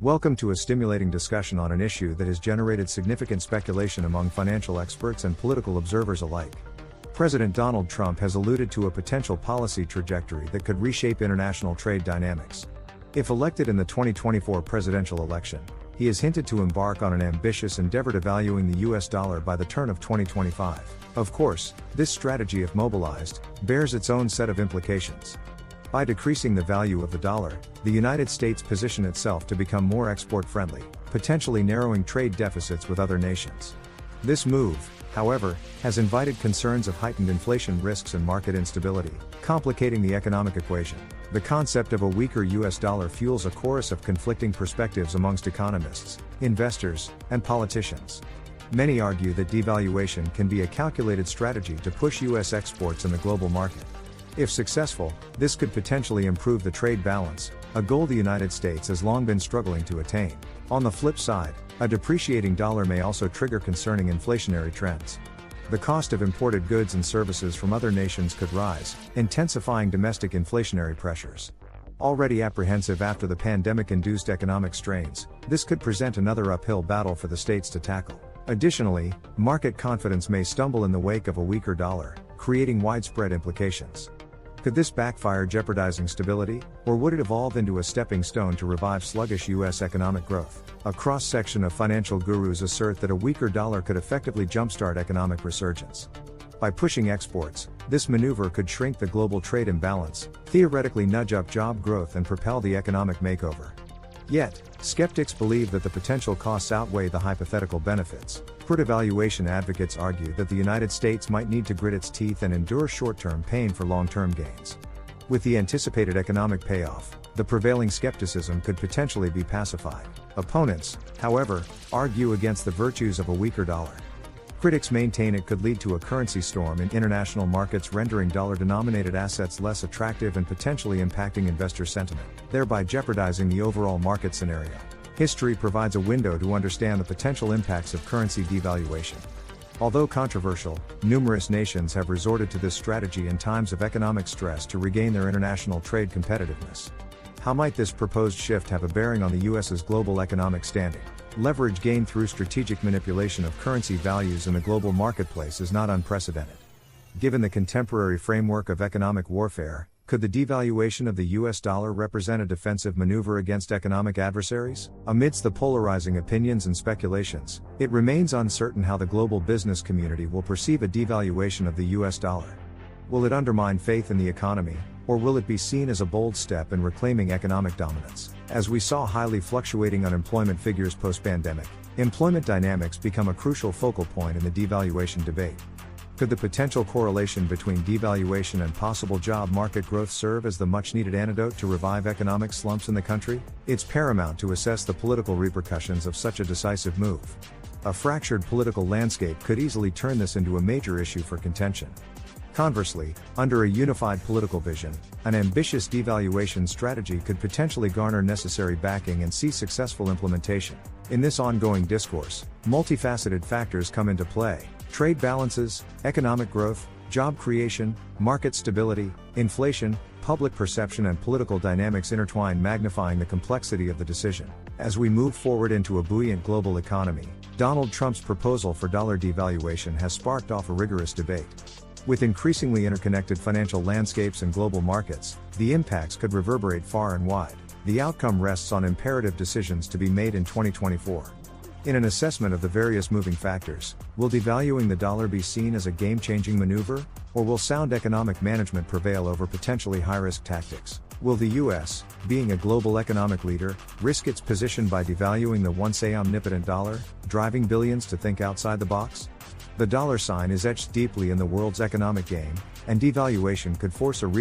Welcome to a stimulating discussion on an issue that has generated significant speculation among financial experts and political observers alike. President Donald Trump has alluded to a potential policy trajectory that could reshape international trade dynamics. If elected in the 2024 presidential election, he has hinted to embark on an ambitious endeavor devaluing the US dollar by the turn of 2025. Of course, this strategy, if mobilized, bears its own set of implications. By decreasing the value of the dollar, the United States positions itself to become more export-friendly, potentially narrowing trade deficits with other nations. This move, however, has invited concerns of heightened inflation risks and market instability, complicating the economic equation. The concept of a weaker US dollar fuels a chorus of conflicting perspectives amongst economists, investors, and politicians. Many argue that devaluation can be a calculated strategy to push US exports in the global market. If successful, this could potentially improve the trade balance, a goal the United States has long been struggling to attain. On the flip side, a depreciating dollar may also trigger concerning inflationary trends. The cost of imported goods and services from other nations could rise, intensifying domestic inflationary pressures. Already apprehensive after the pandemic-induced economic strains, this could present another uphill battle for the states to tackle. Additionally, market confidence may stumble in the wake of a weaker dollar, creating widespread implications. Could this backfire, jeopardizing stability, or would it evolve into a stepping stone to revive sluggish U.S. economic growth? A cross-section of financial gurus assert that a weaker dollar could effectively jumpstart economic resurgence. By pushing exports, this maneuver could shrink the global trade imbalance, theoretically nudge up job growth and propel the economic makeover. Yet, skeptics believe that the potential costs outweigh the hypothetical benefits. Pro-devaluation advocates argue that the United States might need to grit its teeth and endure short-term pain for long-term gains. With the anticipated economic payoff, the prevailing skepticism could potentially be pacified. Opponents, however, argue against the virtues of a weaker dollar. Critics maintain it could lead to a currency storm in international markets, rendering dollar-denominated assets less attractive and potentially impacting investor sentiment, thereby jeopardizing the overall market scenario. History provides a window to understand the potential impacts of currency devaluation. Although controversial, numerous nations have resorted to this strategy in times of economic stress to regain their international trade competitiveness. How might this proposed shift have a bearing on the U.S.'s global economic standing? Leverage gained through strategic manipulation of currency values in the global marketplace is not unprecedented. Given the contemporary framework of economic warfare, could the devaluation of the US dollar represent a defensive maneuver against economic adversaries? Amidst the polarizing opinions and speculations, it remains uncertain how the global business community will perceive a devaluation of the US dollar. Will it undermine faith in the economy, or will it be seen as a bold step in reclaiming economic dominance? As we saw highly fluctuating unemployment figures post-pandemic, employment dynamics become a crucial focal point in the devaluation debate. Could the potential correlation between devaluation and possible job market growth serve as the much-needed antidote to revive economic slumps in the country? It's paramount to assess the political repercussions of such a decisive move. A fractured political landscape could easily turn this into a major issue for contention. Conversely, under a unified political vision, an ambitious devaluation strategy could potentially garner necessary backing and see successful implementation. In this ongoing discourse, multifaceted factors come into play: trade balances, economic growth, job creation, market stability, inflation, public perception, and political dynamics intertwine, magnifying the complexity of the decision. As we move forward into a buoyant global economy, Donald Trump's proposal for dollar devaluation has sparked off a rigorous debate. With increasingly interconnected financial landscapes and global markets, the impacts could reverberate far and wide. The outcome rests on imperative decisions to be made in 2024. In an assessment of the various moving factors, will devaluing the dollar be seen as a game-changing maneuver, or will sound economic management prevail over potentially high-risk tactics? Will the U.S., being a global economic leader, risk its position by devaluing the once omnipotent dollar, driving billions to think outside the box? The dollar sign is etched deeply in the world's economic game, and devaluation could force a